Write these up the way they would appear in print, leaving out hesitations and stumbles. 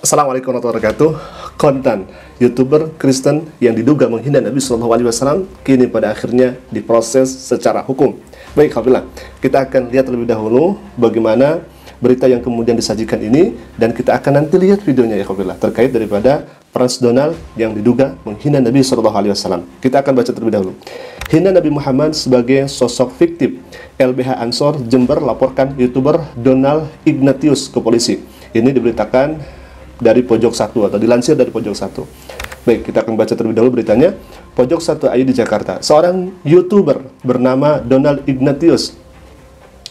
Assalamualaikum warahmatullahi wabarakatuh. Konten YouTuber Kristen yang diduga menghina Nabi SAW kini pada akhirnya diproses secara hukum. Baik, alhamdulillah. Kita akan lihat terlebih dahulu bagaimana berita yang kemudian disajikan ini, dan kita akan nanti lihat videonya ya alhamdulillah, terkait daripada Frans Donald yang diduga menghina Nabi SAW. Kita akan baca terlebih dahulu. Hina Nabi Muhammad sebagai sosok fiktif. LBH Ansor Jember laporkan YouTuber Donald Ignatius ke polisi. Ini diberitakan dari Pojok 1 atau dilansir dari Pojok 1. Baik, kita akan baca terlebih dahulu beritanya. Pojok 1 AI di Jakarta. Seorang YouTuber bernama Donald Ignatius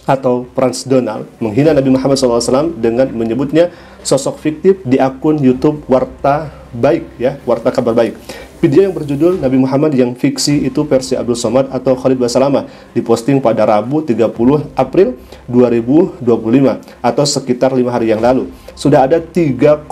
atau Frans Donald menghina Nabi Muhammad SAW dengan menyebutnya sosok fiktif di akun YouTube Warta Baik, ya, Warta Kabar Baik. Video yang berjudul Nabi Muhammad yang fiksi itu versi Abdul Somad atau Khalid Basalamah diposting pada Rabu 30 April 2025 atau sekitar 5 hari yang lalu. Sudah ada 3,6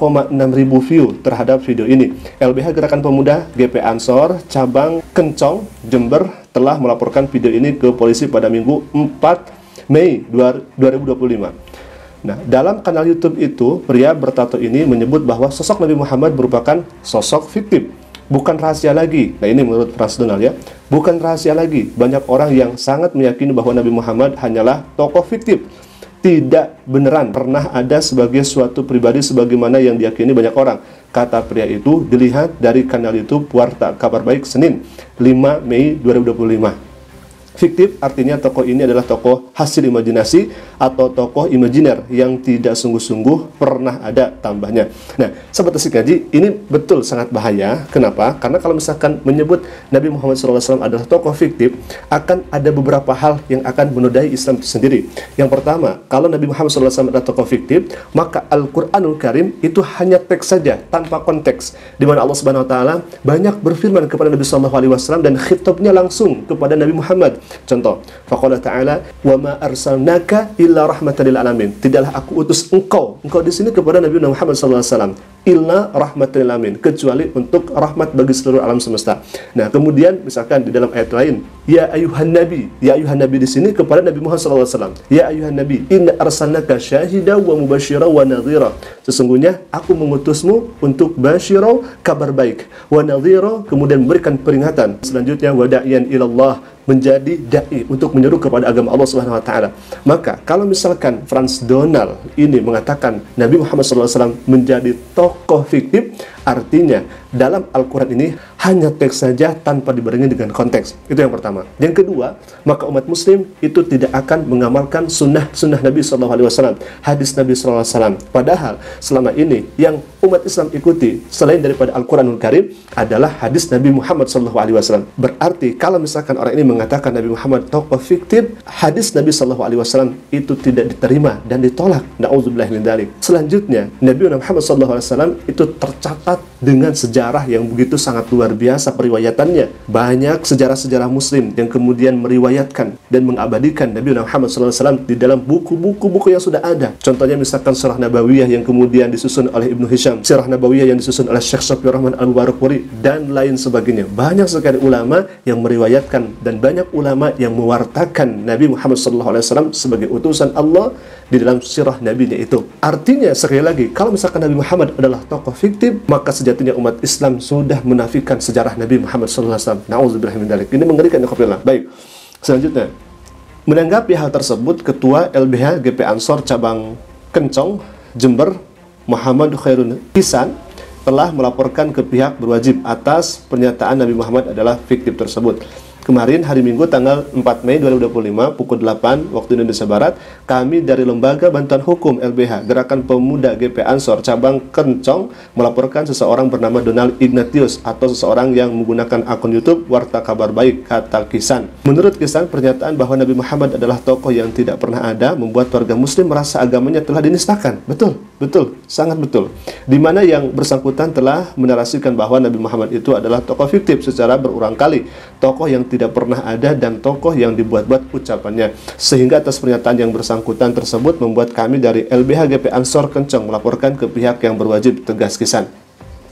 ribu view terhadap video ini. LBH Gerakan Pemuda GP Ansor Cabang Kencong Jember telah melaporkan video ini ke polisi pada Minggu 4 Mei 2025. Nah, dalam kanal YouTube itu, pria bertato ini menyebut bahwa sosok Nabi Muhammad merupakan sosok fiktif. Bukan rahasia lagi. Nah, ini menurut Frans Donald ya. Bukan rahasia lagi. Banyak orang yang sangat meyakini bahwa Nabi Muhammad hanyalah tokoh fiktif. Tidak beneran pernah ada sebagai suatu pribadi sebagaimana yang diyakini banyak orang. Kata pria itu dilihat dari kanal YouTube Warta Kabar Baik Senin 5 Mei 2025. Fiktif artinya tokoh ini adalah tokoh hasil imajinasi atau tokoh imajiner yang tidak sungguh-sungguh pernah ada tambahnya. Nah, sahabat Asik Ngaji, ini betul sangat bahaya. Kenapa? Karena kalau misalkan menyebut Nabi Muhammad SAW adalah tokoh fiktif, akan ada beberapa hal yang akan menodai Islam itu sendiri. Yang pertama, kalau Nabi Muhammad SAW adalah tokoh fiktif, maka Al-Quranul Karim itu hanya teks saja, tanpa konteks. Di mana Allah Subhanahu Wa Taala banyak berfirman kepada Nabi SAW dan khitabnya langsung kepada Nabi Muhammad. Contoh, faqala ta'ala wa ma arsalnaka illa rahmatan lil alamin. Tidaklah aku utus engkau di sini kepada Nabi Muhammad sallallahu alaihi wasallam illa rahmatan lil alamin, kecuali untuk rahmat bagi seluruh alam semesta. Nah, kemudian misalkan di dalam ayat lain, ya ayuhan nabi di sini kepada Nabi Muhammad sallallahu alaihi wasallam. Ya ayuhan nabi, inna arsalnaka syahidan wa mubasysyiran wa nadhira. Sesungguhnya aku mengutusmu untuk basyira, kabar baik, wa nadhira, kemudian memberikan peringatan. Selanjutnya wada'iyan ilallah, menjadi dai untuk menyeru kepada agama Allah Subhanahu wa taala. Maka kalau misalkan Frans Donald ini mengatakan Nabi Muhammad SAW menjadi tokoh fiktif, artinya dalam Al-Quran ini hanya teks saja tanpa dibarengi dengan konteks. Itu yang pertama. Yang kedua, maka umat muslim itu tidak akan mengamalkan sunnah Nabi SAW, hadis Nabi SAW. Padahal selama ini yang umat Islam ikuti selain daripada Al-Quranul Karim adalah hadis Nabi Muhammad SAW. Berarti kalau misalkan orang ini mengatakan Nabi Muhammad tokoh fiktif, hadis Nabi SAW itu tidak diterima dan ditolak. Na'udzubillah min dzalik. Selanjutnya, Nabi Muhammad SAW itu tercatat dengan sejarah yang begitu sangat luar biasa periwayatannya. Banyak sejarah-sejarah muslim yang kemudian meriwayatkan dan mengabadikan Nabi Muhammad SAW di dalam buku-buku yang sudah ada. Contohnya misalkan Sirah Nabawiyah yang kemudian disusun oleh Ibnu Hisham, Sirah Nabawiyah yang disusun oleh Syekh Syafiur Rahman Al-Mubarakpuri, dan lain sebagainya. Banyak sekali ulama yang meriwayatkan dan banyak ulama yang mewartakan Nabi Muhammad SAW sebagai utusan Allah di dalam sirah Nabi-Nya itu. Artinya sekali lagi, kalau misalkan Nabi Muhammad adalah tokoh fiktif, maka sejatinya umat Islam sudah menafikan sejarah Nabi Muhammad SAW. Na'udzubillah min dzalik. Ini mengerikan ya kafilah. Baik. Selanjutnya, menanggapi hal tersebut, Ketua LBH GP Ansor Cabang Kencong Jember Muhammad Khairun Hisan telah melaporkan ke pihak berwajib atas pernyataan Nabi Muhammad adalah fiktif tersebut. Kemarin hari Minggu tanggal 4 Mei 2025 pukul 8 waktu Indonesia Barat, kami dari Lembaga Bantuan Hukum LBH Gerakan Pemuda GP Ansor Cabang Kencong melaporkan seseorang bernama Donald Ignatius atau seseorang yang menggunakan akun YouTube Warta Kabar Baik, kata Kisan. Menurut Kisan, pernyataan bahwa Nabi Muhammad adalah tokoh yang tidak pernah ada membuat warga muslim merasa agamanya telah dinistakan. Betul, sangat betul. Di mana yang bersangkutan telah menarasikan bahwa Nabi Muhammad itu adalah tokoh fiktif secara berulang kali, tokoh yang tidak pernah ada dan tokoh yang dibuat-buat ucapannya. Sehingga atas pernyataan yang bersangkutan tersebut membuat kami dari LBH GP Ansor Kencong melaporkan ke pihak yang berwajib, tegas Kisan.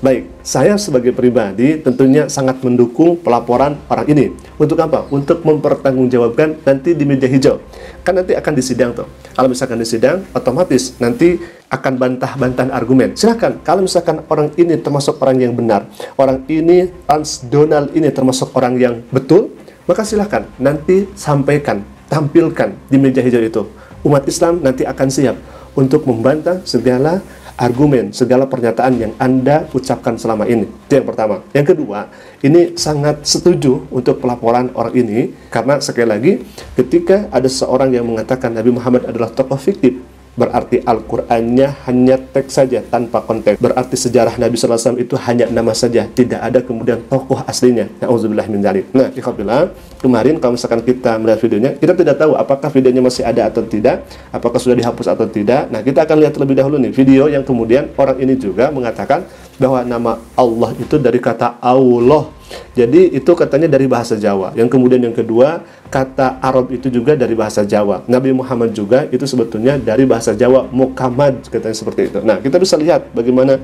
Baik, saya sebagai pribadi tentunya sangat mendukung pelaporan orang ini. Untuk apa? Untuk mempertanggungjawabkan nanti di meja hijau. Kan nanti akan disidang tuh. Kalau misalkan disidang, otomatis nanti akan bantah-bantahan argumen. Silahkan, kalau misalkan orang ini termasuk orang yang benar, orang ini, Frans Donald ini termasuk orang yang betul, maka silahkan nanti sampaikan, tampilkan di meja hijau itu. Umat Islam nanti akan siap untuk membantah segala argumen, segala pernyataan yang Anda ucapkan selama ini. Itu yang pertama. Yang kedua, ini sangat setuju untuk pelaporan orang ini, karena sekali lagi, ketika ada seorang yang mengatakan Nabi Muhammad adalah tokoh fiktif, berarti Al-Qur'annya hanya teks saja tanpa konteks. Berarti sejarah Nabi SAW itu hanya nama saja, tidak ada kemudian tokoh aslinya. Na'udzubillah min dzalik. Nah, ikhwatillah, kemarin kalau misalkan kita melihat videonya, kita tidak tahu apakah videonya masih ada atau tidak, apakah sudah dihapus atau tidak. Nah, kita akan lihat terlebih dahulu nih video yang kemudian orang ini juga mengatakan bahwa nama Allah itu dari kata Allah. Jadi itu katanya dari bahasa Jawa. Yang kemudian yang kedua, kata Arab itu juga dari bahasa Jawa. Nabi Muhammad juga itu sebetulnya dari bahasa Jawa, Muhammad katanya seperti itu. Nah, kita bisa lihat bagaimana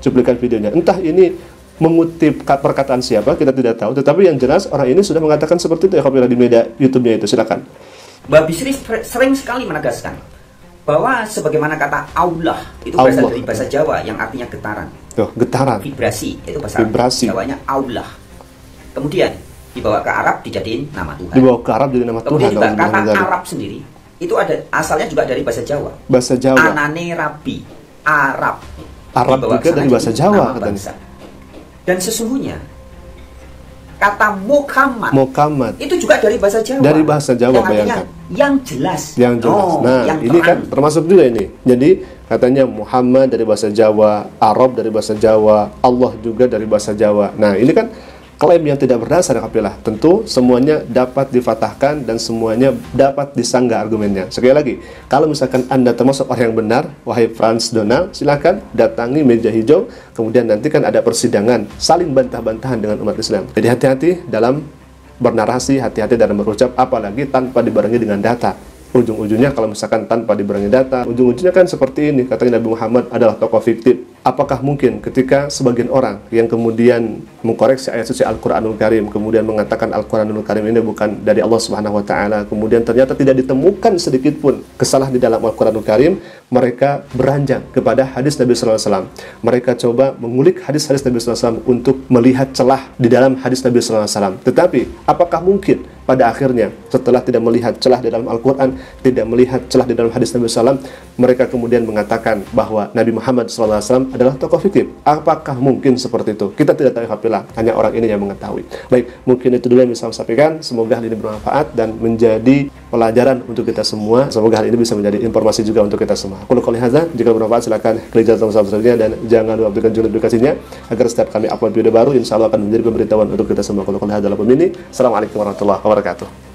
cuplikan videonya. Entah ini mengutip perkataan siapa, kita tidak tahu. Tetapi yang jelas orang ini sudah mengatakan seperti itu ya, apabila di media YouTube-nya itu. Silakan. Mbak Bisri sering sekali menegaskan bahwa sebagaimana kata Allah itu berasal dari bahasa Jawa yang artinya getaran. Tuh, getaran. Vibrasi, itu bahasa Jawanya Allah. Kemudian dibawa ke Arab dijadiin nama Tuhan. Dibawa ke Arab jadi nama Kemudian Tuhan. Kemudian juga kata Arab sendiri itu ada asalnya juga dari bahasa Jawa. Bahasa Jawa. Anane Rabi, Arab. Arab juga dari bahasa Jawa katanya. Dan sesungguhnya kata Muhammad itu juga dari bahasa Jawa. Dari bahasa Jawa, bayangkan. Yang jelas. Yang jelas. Nah, yang ini kan termasuk juga ini. Jadi katanya Muhammad dari bahasa Jawa, Arab dari bahasa Jawa, Allah juga dari bahasa Jawa. Nah, ini kan klaim yang tidak berdasar, kapilah. Tentu semuanya dapat difatahkan dan semuanya dapat disanggah argumennya. Sekali lagi, kalau misalkan Anda termasuk orang yang benar, wahai Frans Donald, silakan datangi meja hijau. Kemudian nanti kan ada persidangan, saling bantah-bantahan dengan umat Islam. Jadi hati-hati dalam bernarasi, hati-hati dalam berucap, apalagi tanpa dibarengi dengan data. Ujung-ujungnya kalau misalkan tanpa dibarengi data, ujung-ujungnya kan seperti ini, katanya Nabi Muhammad adalah tokoh fiktif. Apakah mungkin ketika sebagian orang yang kemudian mengkoreksi ayat suci Al-Quranul Karim, kemudian mengatakan Al-Quranul Karim ini bukan dari Allah Subhanahu wa Ta'ala, kemudian ternyata tidak ditemukan sedikit pun kesalahan di dalam Al-Quranul Karim, mereka beranjak kepada hadis Nabi SAW. Mereka coba mengulik hadis-hadis Nabi SAW untuk melihat celah di dalam hadis Nabi SAW. Tetapi apakah mungkin pada akhirnya setelah tidak melihat celah di dalam Al-Quran, tidak melihat celah di dalam hadis Nabi SAW, mereka kemudian mengatakan bahwa Nabi Muhammad SAW adalah tokoh fiktif? Apakah mungkin seperti itu? Kita tidak tahu, hafilah, hanya orang ini yang mengetahui. Baik, mungkin itu dulu yang bisa saya sampaikan. Semoga hal ini bermanfaat dan menjadi pelajaran untuk kita semua. Semoga hal ini bisa menjadi informasi juga untuk kita semua. Aku qouli hadza, jika bermanfaat silakan klik tombol subscribe-nya dan jangan lupa berikan juga notifikasinya agar setiap kami upload video baru insya Allah akan menjadi pemberitahuan untuk kita semua. Aku qouli hadza lakum minni. Assalamualaikum warahmatullahi wabarakatuh.